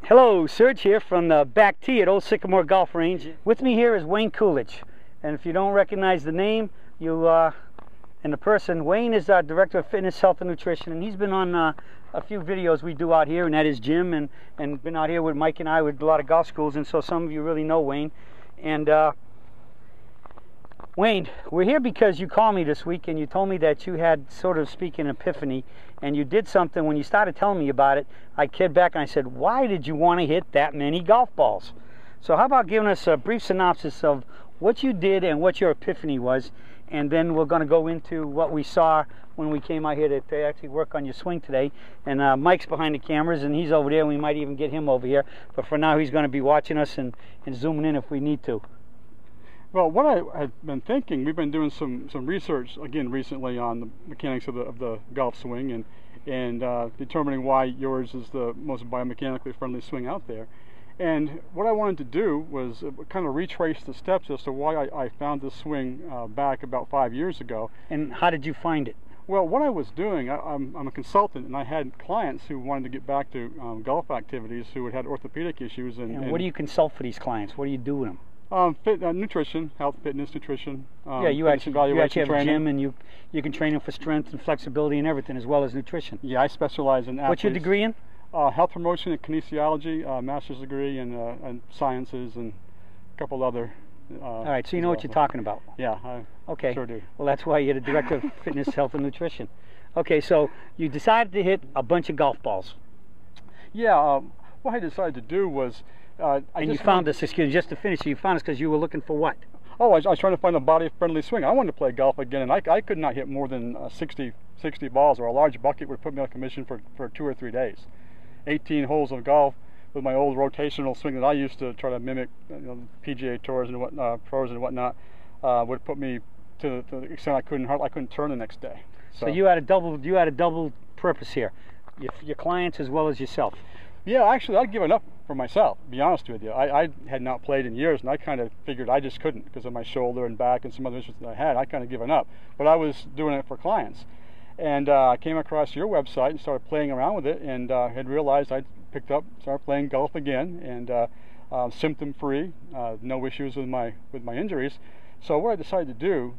Hello, Serge here from the back tee at Old Sycamore Golf Range. With me here is Wayne Coolidge. And if you don't recognize the name, and the person, Wayne is our Director of Fitness, Health, and Nutrition. And he's been on a few videos we do out here and at his gym, and been out here with Mike and I with a lot of golf schools. And so some of you really know Wayne. And Wayne, we're here because you called me this week and you told me that you had, sort of speaking, an epiphany, and you did something. When you started telling me about it, I came back and I said, why did you want to hit that many golf balls? So how about giving us a brief synopsis of what you did and what your epiphany was, and then we're going to go into what we saw when we came out here to actually work on your swing today. And Mike's behind the cameras and he's over there, and we might even get him over here, but for now he's going to be watching us and zooming in if we need to. Well, what I had been thinking, we've been doing some research again recently on the mechanics of the golf swing, and determining why yours is the most biomechanically friendly swing out there. And what I wanted to do was kind of retrace the steps as to why I found this swing back about 5 years ago. And how did you find it? Well, what I was doing, I'm a consultant, and I had clients who wanted to get back to golf activities who had orthopedic issues. And what do you consult for these clients? What do you do with them? Nutrition, health, fitness, nutrition. Yeah, you actually have a gym, and you can train them for strength and flexibility and everything, as well as nutrition. Yeah, I specialize in athletes. What's your degree in? Health promotion and kinesiology, master's degree in sciences, and a couple other. All right, so you know what you're talking about. Yeah, I okay. Sure do. Well, that's why you're the Director of Fitness, Health, and Nutrition. Okay, so you decided to hit a bunch of golf balls. Yeah, what I decided to do was. And you found this, excuse me, just to finish, you found this because you were looking for what? Oh, I was trying to find a body-friendly swing. I wanted to play golf again, and I could not hit more than 60 balls, or a large bucket would put me on commission for 2 or 3 days. 18 holes of golf with my old rotational swing that I used to try to mimic, PGA tours and whatnot, pros and whatnot, would put me to the extent I couldn't turn the next day. So you had a double purpose here, your clients as well as yourself. Yeah, actually, I'd given up for myself, to be honest with you. I had not played in years, and I kind of figured I just couldn't because of my shoulder and back and some other issues that I had. I kind of given up, but I was doing it for clients. And I came across your website and started playing around with it, and had realized I'd started playing golf again, and symptom-free, no issues with my injuries. So what I decided to do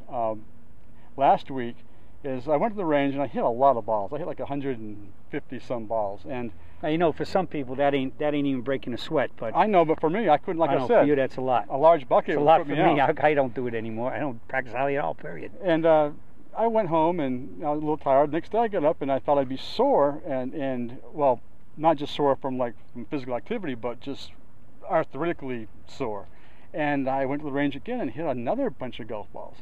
last week is I went to the range and I hit a lot of balls. I hit like 150 some balls, and now, you know, for some people that ain't even breaking a sweat, but I know, but for me, I couldn't. Like I said, for you that's a lot. A large bucket. It's a lot for me. I don't do it anymore. I don't practice hardly at all. Period. And I went home and I was a little tired. Next day I got up and I thought I'd be sore, and well, not just sore from physical activity, but just arthritically sore. And I went to the range again and hit another bunch of golf balls.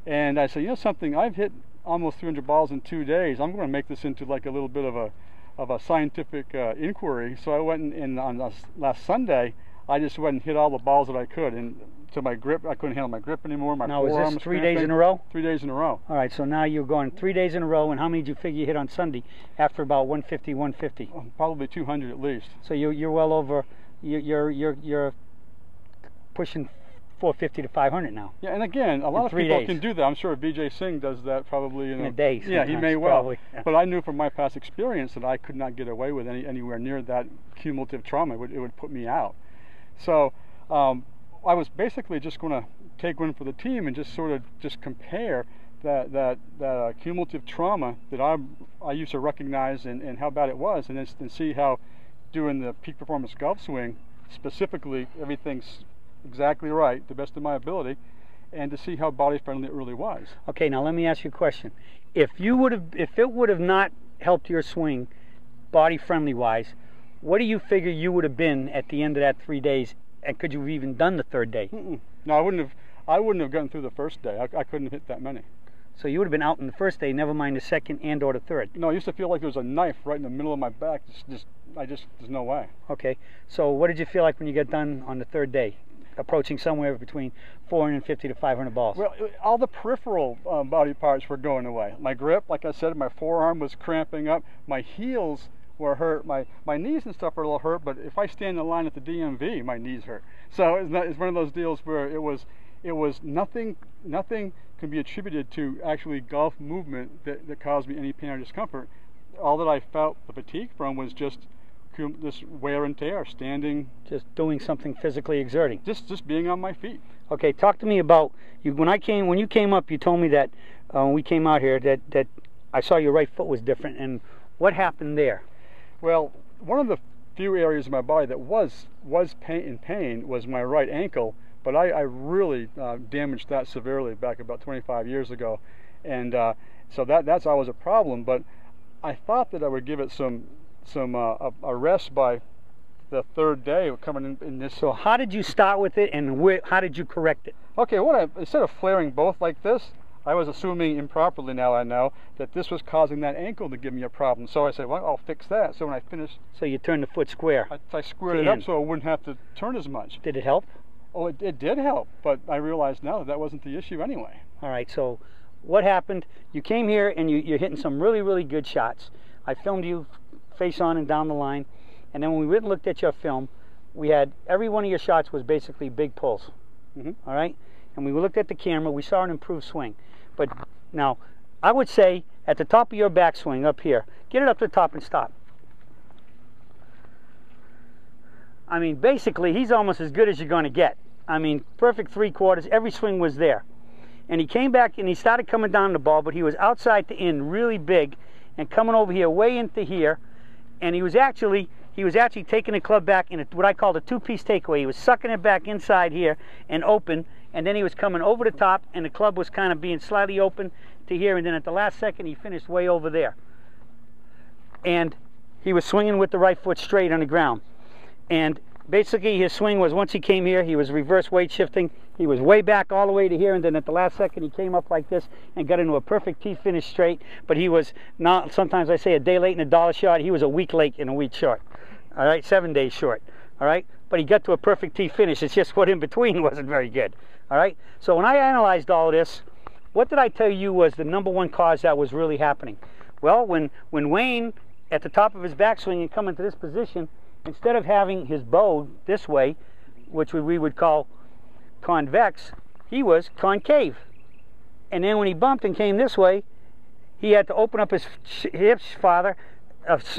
And I said, you know something? I've hit almost 300 balls in 2 days. I'm going to make this into like a little bit of a scientific inquiry. So I went and on last Sunday, I just went and hit all the balls that I could, and to my grip, I couldn't handle my grip anymore. My now, forearm was this 3 days in a row? 3 days in a row. All right, so now you're going 3 days in a row, and how many did you figure you hit on Sunday after about 150, 150? Probably 200 at least. So you're well over, you're pushing 450 to 500 now. Yeah, and again, a lot of people can do that. I'm sure Vijay Singh does that probably in a day. Yeah, he may well. Probably, yeah. But I knew from my past experience that I could not get away with anywhere near that cumulative trauma. It would put me out. So I was basically just going to take one for the team and just sort of compare that cumulative trauma that I used to recognize and how bad it was, and see how doing the peak performance golf swing specifically, everything's exactly right, the best of my ability, and to see how body friendly it really was. Okay, now let me ask you a question. If it would have not helped your swing body friendly wise, what do you figure you would have been at the end of that 3 days, and could you have even done the third day? No, I wouldn't have gotten through the first day. I couldn't have hit that many. So you would have been out in the first day, never mind the second and or the third. No, I used to feel like there was a knife right in the middle of my back. There's no way. Okay, so what did you feel like when you got done on the third day? Approaching somewhere between 450 to 500 balls. Well, all the peripheral body parts were going away. My grip, like I said, my forearm was cramping up. My heels were hurt. My knees and stuff were a little hurt, but if I stand in line at the DMV, my knees hurt. So it's one of those deals where it was nothing can be attributed to actually golf movement that caused me any pain or discomfort. All that I felt the fatigue from was just this wear and tear, standing. Just doing something physically exerting. Just being on my feet. Okay, talk to me about you. When you came up, you told me that when we came out here that I saw your right foot was different, and what happened there? Well, one of the few areas of my body that was in pain was my right ankle, but I really damaged that severely back about 25 years ago, and so that's always a problem. But I thought that I would give it a rest by the third day coming in this. So how did you start with it, and how did you correct it? Okay, instead of flaring both like this, I was assuming improperly, now I know, that this was causing that ankle to give me a problem. So I said, well, I'll fix that. So when I finished... So you turned the foot square. I squared it up so it wouldn't have to turn as much. Did it help? Oh, it did help, but I realized now that wasn't the issue anyway. All right, so what happened? You came here and you're hitting some really, really good shots. I filmed you face on and down the line, and then when we went and looked at your film, we had every one of your shots was basically big pulls. All right, and we looked at the camera, we saw an improved swing. But now, I would say at the top of your backswing up here, get it up to the top and stop. I mean, basically, he's almost as good as you're going to get. I mean, perfect 3/4. Every swing was there. And he came back and he started coming down the ball, but he was outside to in really big and coming over here way into here. And he was actually taking the club back in what I call a two-piece takeaway. He was sucking it back inside here and open, and then he was coming over the top, and the club was kind of being slightly open to here, and then at the last second he finished way over there. And he was swinging with the right foot straight on the ground. And basically his swing was, once he came here, he was reverse weight shifting. He was way back all the way to here, and then at the last second he came up like this and got into a perfect tee finish straight. But he was not, sometimes I say a day late and a dollar short. He was a week late and a week short. All right, 7 days short. All right, but he got to a perfect tee finish. It's just what in between wasn't very good. All right, so when I analyzed all of this, what did I tell you was the #1 cause that was really happening? Well, when Wayne, at the top of his backswing and coming to this position, instead of having his bow this way, which we would call convex, he was concave. And then when he bumped and came this way, he had to open up his hips farther.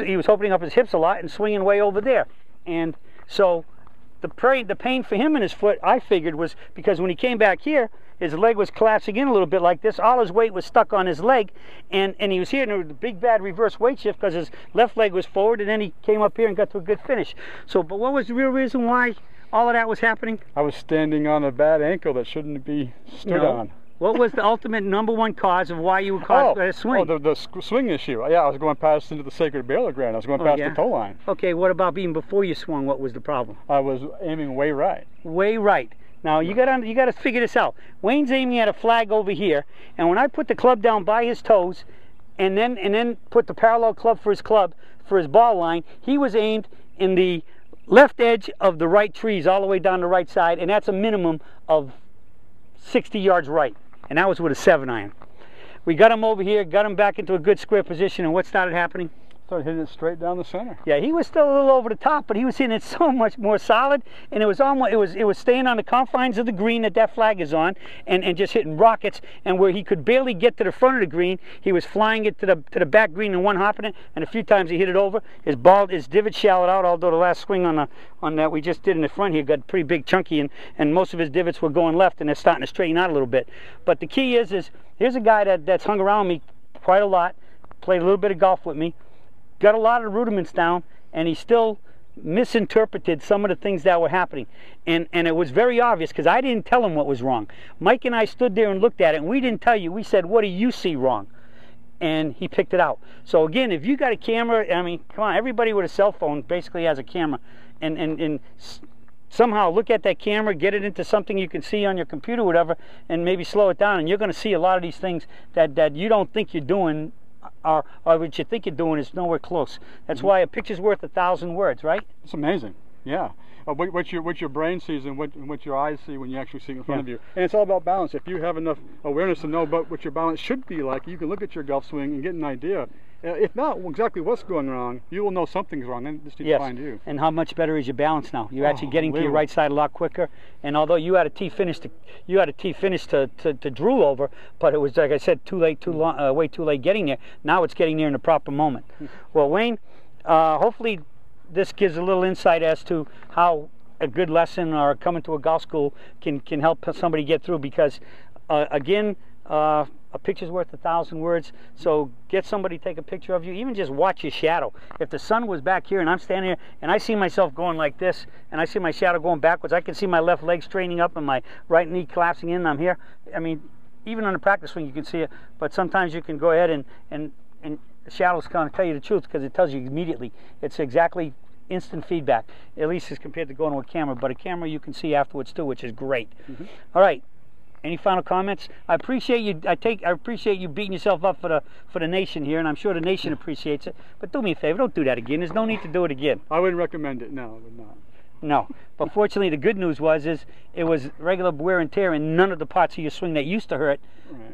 He was opening up his hips a lot and swinging way over there. And so the pain for him in his foot, I figured, was because when he came back here, his leg was collapsing in a little bit like this. All his weight was stuck on his leg, and he was here in a big bad reverse weight shift because his left leg was forward, and then he came up here and got to a good finish. So, but what was the real reason why all of that was happening? I was standing on a bad ankle that shouldn't be stood on. What was the ultimate #1 cause of why you would cause a swing? Oh, the swing issue. Yeah, I was going past into the sacred burial ground. I was going past the toe line. Okay, what about even before you swung? What was the problem? I was aiming way right. Way right. Now you got to figure this out. Wayne's aiming at a flag over here, and when I put the club down by his toes, and then put the parallel club for his ball line, he was aimed in the left edge of the right trees all the way down the right side, and that's a minimum of 60 yards right. And that was with a 7-iron. We got him over here, got him back into a good square position, and what started happening? Started hitting it straight down the center. Yeah, he was still a little over the top, but he was hitting it so much more solid, and it was almost it was staying on the confines of the green that flag is on, and just hitting rockets. And where he could barely get to the front of the green, he was flying it to the back green and one hopping it. And a few times he hit it over. His divot shallowed out. Although the last swing on that we just did in the front here got pretty big, chunky, and most of his divots were going left, and they're starting to straighten out a little bit. But the key is here's a guy that's hung around me quite a lot, played a little bit of golf with me, got a lot of the rudiments down, and he still misinterpreted some of the things that were happening. And it was very obvious because I didn't tell him what was wrong. Mike and I stood there and looked at it, and we didn't tell you. We said, what do you see wrong? And he picked it out. So again, if you got a camera, I mean, come on, everybody with a cell phone basically has a camera. And somehow look at that camera, get it into something you can see on your computer or whatever, and maybe slow it down, and you're going to see a lot of these things that you don't think you're doing, or what you think you're doing is nowhere close. That's why a picture's worth 1,000 words, right? It's amazing. Yeah. What your brain sees and what your eyes see when you actually see it in front of you. And it's all about balance. If you have enough awareness to know about what your balance should be like, you can look at your golf swing and get an idea. If not exactly what's going wrong, you will know something's wrong. Then just need to find you. And how much better is your balance now? You're actually getting to your right side a lot quicker. And although you had a tee finish to drool over, but it was, like I said, way too late getting there. Now it's getting there in the proper moment. Well, Wayne, hopefully this gives a little insight as to how a good lesson or coming to a golf school can help somebody get through, because again, a picture's worth 1,000 words. So get somebody to take a picture of you. Even just watch your shadow. If the sun was back here and I'm standing here and I see myself going like this and I see my shadow going backwards, I can see my left leg straightening up and my right knee collapsing in and I'm here. I mean, even on the practice swing you can see it, but sometimes you can go ahead and the shadow's going to tell you the truth, because it tells you immediately. It's exactly instant feedback, at least as compared to going to a camera, but a camera you can see afterwards too, which is great. All right. Any final comments? I appreciate you. I appreciate you beating yourself up for the nation here, and I'm sure the nation appreciates it. But do me a favor, don't do that again. There's no need to do it again. I wouldn't recommend it. No, I would not. No, but fortunately, the good news is it was regular wear and tear, and none of the parts of your swing that used to hurt,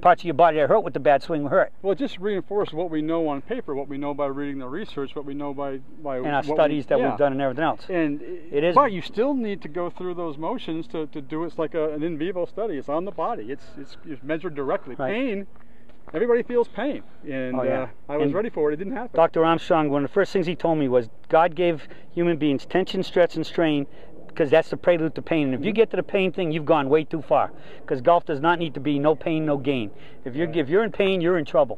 parts of your body that hurt with the bad swing, hurt. Well, it just reinforces what we know on paper, what we know by reading the research, what we know by and our studies that we've done and everything else. And it is. But you still need to go through those motions to do it. It's like an in vivo study. It's on the body. It's measured directly. Right. Pain. Everybody feels pain, and I was ready for it. It didn't happen. Dr. Armstrong, one of the first things he told me was God gave human beings tension, stress, and strain, because that's the prelude to pain. And if you get to the pain thing, you've gone way too far, because golf does not need to be no pain, no gain. If you're in pain, you're in trouble.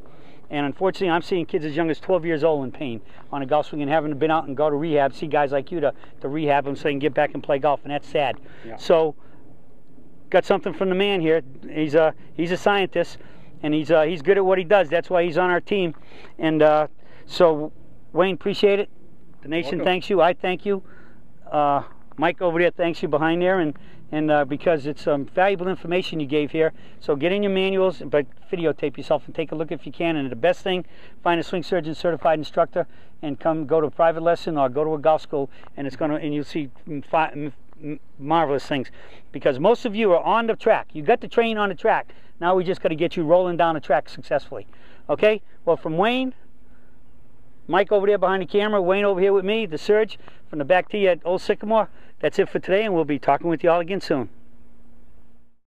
And unfortunately, I'm seeing kids as young as 12 years old in pain on a golf swing and having been out and go to rehab, see guys like you to rehab them so they can get back and play golf, and that's sad. Yeah. So, got something from the man here. He's a scientist. And he's good at what he does. That's why he's on our team. And so, Wayne, appreciate it. The nation thanks you. I thank you. Mike over there thanks you behind there, and because it's valuable information you gave here. So get in your manuals, but videotape yourself and take a look if you can. And the best thing, find a swing surgeon certified instructor and come go to a private lesson or go to a golf school, and you'll see marvelous things, because most of you are on the track. You got the train on the track. Now we just got to get you rolling down the track successfully. Okay? Well, from Wayne, Mike over there behind the camera, Wayne over here with me, the Surge from the back tee at Old Sycamore, that's it for today, and we'll be talking with you all again soon.